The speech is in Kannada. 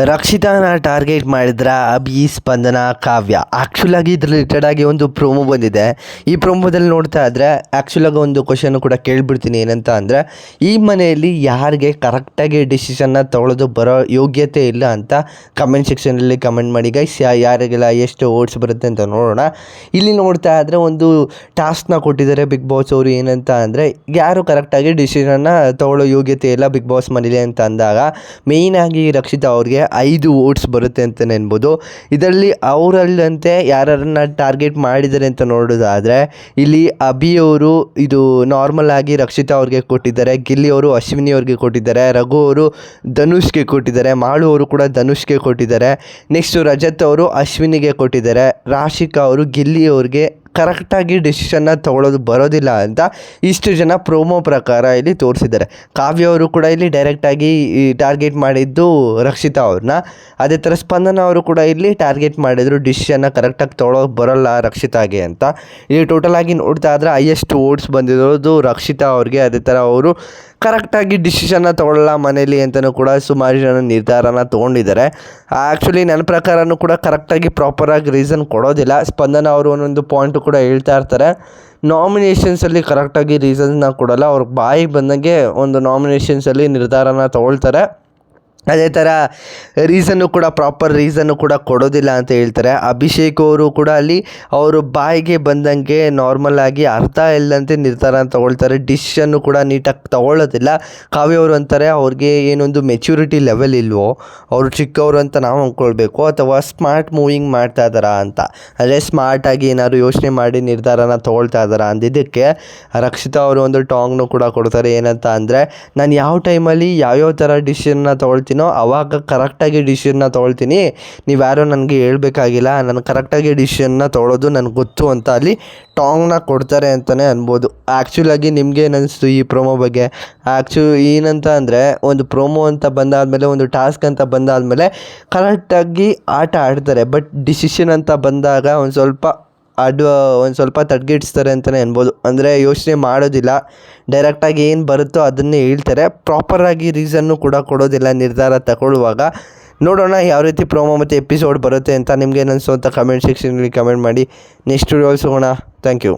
ರಕ್ಷಿತಾನ ಟಾರ್ಗೆಟ್ ಮಾಡಿದ್ರ ಅಭಿ, ಸ್ಪಂದನ, ಕಾವ್ಯ. ಆ್ಯಕ್ಚುಲಾಗಿ ಇದ್ರ ರಿಲೇಟೆಡಾಗಿ ಒಂದು ಪ್ರೋಮೋ ಬಂದಿದೆ. ಈ ಪ್ರೋಮೋದಲ್ಲಿ ನೋಡ್ತಾ ಇದ್ದರೆ ಆ್ಯಕ್ಚುಲಾಗಿ ಒಂದು ಕ್ವಶನ್ ಕೂಡ ಕೇಳಿಬಿಡ್ತೀನಿ. ಏನಂತ ಅಂದರೆ, ಈ ಮನೆಯಲ್ಲಿ ಯಾರಿಗೆ ಕರೆಕ್ಟಾಗಿ ಡಿಸಿಷನ್ನ ತೊಗೊಳೋದು ಬರೋ ಯೋಗ್ಯತೆ ಇಲ್ಲ ಅಂತ ಕಮೆಂಟ್ ಸೆಕ್ಷನಲ್ಲಿ ಕಮೆಂಟ್ ಮಾಡಿ ಗೈಸ್. ಯಾರಿಗೆಲ್ಲ ಎಷ್ಟು ಓಟ್ಸ್ ಬರುತ್ತೆ ಅಂತ ನೋಡೋಣ. ಇಲ್ಲಿ ನೋಡ್ತಾ ಇದ್ದರೆ ಒಂದು ಟಾಸ್ಕ್ನ ಕೊಟ್ಟಿದ್ದಾರೆ ಬಿಗ್ ಬಾಸ್ ಅವರು. ಏನಂತ ಅಂದರೆ, ಯಾರು ಕರೆಕ್ಟಾಗಿ ಡಿಸಿಷನ್ನ ತೊಗೊಳ್ಳೋ ಯೋಗ್ಯತೆ ಇಲ್ಲ ಬಿಗ್ ಬಾಸ್ ಮನೇಲಿ ಅಂತ ಅಂದಾಗ ಮೇಯ್ನಾಗಿ ರಕ್ಷಿತಾ ಅವ್ರಿಗೆ 5 ಓಟ್ಸ್ ಬರುತ್ತೆ ಅಂತ ನೆನ್ಬೋದು. ಇದರಲ್ಲಿ ಅವರಲ್ಲಂತೆ ಯಾರನ್ನ ಟಾರ್ಗೆಟ್ ಮಾಡಿದ್ದಾರೆ ಅಂತ ನೋಡೋದಾದರೆ, ಇಲ್ಲಿ ಅಭಿಯವರು ಇದು ನಾರ್ಮಲ್ ಆಗಿ ರಕ್ಷಿತಾ ಅವ್ರಿಗೆ ಕೊಟ್ಟಿದ್ದಾರೆ, ಗಿಲ್ಲಿ ಅವರು ಅಶ್ವಿನಿ ಅವ್ರಿಗೆ ಕೊಟ್ಟಿದ್ದಾರೆ, ರಘು ಅವರು ಧನುಷ್ಗೆ ಕೊಟ್ಟಿದ್ದಾರೆ, ಮಾಳು ಅವರು ಕೂಡ ಧನುಷ್ಗೆ ಕೊಟ್ಟಿದ್ದಾರೆ. ನೆಕ್ಸ್ಟು ರಜತ್ ಅವರು ಅಶ್ವಿನಿಗೆ ಕೊಟ್ಟಿದ್ದಾರೆ, ರಾಶಿಕಾ ಅವರು ಗಿಲ್ಲಿ ಅವ್ರಿಗೆ ಕರೆಕ್ಟಾಗಿ ಡಿಸಿಷನ್ನ ತೊಗೊಳೋದು ಬರೋದಿಲ್ಲ ಅಂತ ಇಷ್ಟು ಜನ ಪ್ರೋಮೋ ಪ್ರಕಾರ ಇಲ್ಲಿ ತೋರಿಸಿದ್ದಾರೆ. ಕಾವ್ಯ ಅವರು ಕೂಡ ಇಲ್ಲಿ ಡೈರೆಕ್ಟಾಗಿ ಟಾರ್ಗೆಟ್ ಮಾಡಿದ್ದು ರಕ್ಷಿತಾ ಅವ್ರನ್ನ. ಅದೇ ಥರ ಸ್ಪಂದನ ಅವರು ಕೂಡ ಇಲ್ಲಿ ಟಾರ್ಗೆಟ್ ಮಾಡಿದರು, ಡಿಸಿಷನ್ನ ಕರೆಕ್ಟಾಗಿ ತೊಗೊಳೋಕೆ ಬರೋಲ್ಲ ರಕ್ಷಿತಾಗೆ ಅಂತ. ಇಲ್ಲಿ ಟೋಟಲಾಗಿ ನೋಡ್ತಾ ಇದ್ರೆ ಹೈಯೆಸ್ಟ್ ಓಟ್ಸ್ ಬಂದಿರೋದು ರಕ್ಷಿತಾ ಅವ್ರಿಗೆ. ಅದೇ ಥರ ಅವರು ಕರೆಕ್ಟಾಗಿ ಡಿಸಿಷನ್ನ ತೊಗೊಳ್ಳಲ್ಲ ಮನೇಲಿ ಅಂತಲೂ ಕೂಡ ಸುಮಾರು ಜನ ನಿರ್ಧಾರನ ತೊಗೊಂಡಿದ್ದಾರೆ. ಆ್ಯಕ್ಚುಲಿ ನನ್ನ ಪ್ರಕಾರನೂ ಕೂಡ ಕರೆಕ್ಟಾಗಿ ಪ್ರಾಪರಾಗಿ ರೀಸನ್ ಕೊಡೋದಿಲ್ಲ. ಸ್ಪಂದನ ಅವರು ಒಂದೊಂದು ಪಾಯಿಂಟು ಕೂಡ ಹೇಳ್ತಾ ಇರ್ತಾರೆ. ನಾಮಿನೇಷನ್ಸಲ್ಲಿ ಕರೆಕ್ಟಾಗಿ ರೀಸನ್ನ ಕೊಡೋಲ್ಲ, ಅವ್ರಿಗೆ ಬಾಯಿಗೆ ಬಂದಂಗೆ ಒಂದು ನಾಮಿನೇಷನ್ಸಲ್ಲಿ ನಿರ್ಧಾರನ ತೊಗೊಳ್ತಾರೆ. ಅದೇ ಥರ ರೀಸನ್ನು ಕೂಡ ಪ್ರಾಪರ್ ರೀಸನ್ನು ಕೂಡ ಕೊಡೋದಿಲ್ಲ ಅಂತ ಹೇಳ್ತಾರೆ. ಅಭಿಷೇಕ್ ಅವರು ಕೂಡ ಅಲ್ಲಿ ಅವರು ಬಾಯಿಗೆ ಬಂದಂಗೆ ನಾರ್ಮಲಾಗಿ ಅರ್ಥ ಇಲ್ಲದಂತೆ ನಿರ್ಧಾರ ತೊಗೊಳ್ತಾರೆ, ಡಿಸಿಷನ್ನು ಕೂಡ ನೀಟಾಗಿ ತೊಗೊಳ್ಳೋದಿಲ್ಲ. ಕಾವ್ಯ ಅವರು ಅಂತಾರೆ ಅವ್ರಿಗೆ ಏನೊಂದು ಮೆಚ್ಯೂರಿಟಿ ಲೆವೆಲ್ ಇಲ್ವೋ, ಅವರು ಚಿಕ್ಕವರು ಅಂತ ನಾವು ಅಂದ್ಕೊಳ್ಬೇಕು, ಅಥವಾ ಸ್ಮಾರ್ಟ್ ಮೂವಿಂಗ್ ಮಾಡ್ತಾ ಇದ್ದಾರಾ ಅಂತ. ಅದೇ ಸ್ಮಾರ್ಟಾಗಿ ಏನಾದ್ರು ಯೋಚನೆ ಮಾಡಿ ನಿರ್ಧಾರನ ತೊಗೊಳ್ತಾ ಇದ್ದಾರಾ ಅಂದಿದ್ದಕ್ಕೆ ರಕ್ಷಿತಾ ಅವರು ಒಂದು ಟಾಂಗ್ನು ಕೂಡ ಕೊಡ್ತಾರೆ. ಏನಂತ ಅಂದರೆ, ನಾನು ಯಾವ ಟೈಮಲ್ಲಿ ಯಾವ್ಯಾವ ಥರ ಡಿಸಿಷನ್ನ ತೊಗೊಳ್ತೀನಿ ಅವಾಗ ಕರೆಕ್ಟಾಗಿ ಡಿಸಿಷನ್ನ ತೊಗೊಳ್ತೀನಿ, ನೀವು ಯಾರೋ ನನಗೆ ಹೇಳ್ಬೇಕಾಗಿಲ್ಲ, ನಾನು ಕರೆಕ್ಟಾಗಿ ಡಿಸಿಷನ್ನ ತೊಗೊಳೋದು ನನಗೆ ಗೊತ್ತು ಅಂತ ಅಲ್ಲಿ ಟಾಂಗ್ನ ಕೊಡ್ತಾರೆ ಅಂತಲೇ ಅನ್ಬೋದು. ಆ್ಯಕ್ಚುಲಾಗಿ ನಿಮಗೆ ಏನಿಸ್ತು ಈ ಪ್ರೋಮೋ ಬಗ್ಗೆ? ಏನಂತ ಅಂದರೆ, ಒಂದು ಪ್ರೋಮೋ ಅಂತ ಬಂದಾದಮೇಲೆ, ಒಂದು ಟಾಸ್ಕ್ ಅಂತ ಬಂದಾದಮೇಲೆ ಕರೆಕ್ಟಾಗಿ ಆಟ ಆಡ್ತಾರೆ, ಬಟ್ ಡಿಸಿಷನ್ ಅಂತ ಬಂದಾಗ ಒಂದು ಸ್ವಲ್ಪ ತಡ್ಗಿಡ್ಸ್ತಾರೆ ಅಂತಲೇ ಅನ್ಬೋದು. ಅಂದರೆ ಯೋಚನೆ ಮಾಡೋದಿಲ್ಲ, ಡೈರೆಕ್ಟಾಗಿ ಏನು ಬರುತ್ತೋ ಅದನ್ನೇ ಹೇಳ್ತಾರೆ, ಪ್ರಾಪರಾಗಿ ರೀಸನ್ನು ಕೂಡ ಕೊಡೋದಿಲ್ಲ ನಿರ್ಧಾರ ತಗೊಳ್ಳುವಾಗ. ನೋಡೋಣ ಯಾವ ರೀತಿ ಪ್ರೋಮೋ ಮತ್ತು ಎಪಿಸೋಡ್ ಬರುತ್ತೆ ಅಂತ. ನಿಮ್ಗೆ ಏನಿಸ್ತು ಅಂತ ಕಮೆಂಟ್ ಸೆಕ್ಷನಲ್ಲಿ ಕಮೆಂಟ್ ಮಾಡಿ. ನೆಕ್ಸ್ಟ್ ವಿಡಿಯೋಸ್ ಹೋಗೋಣ. Thank you.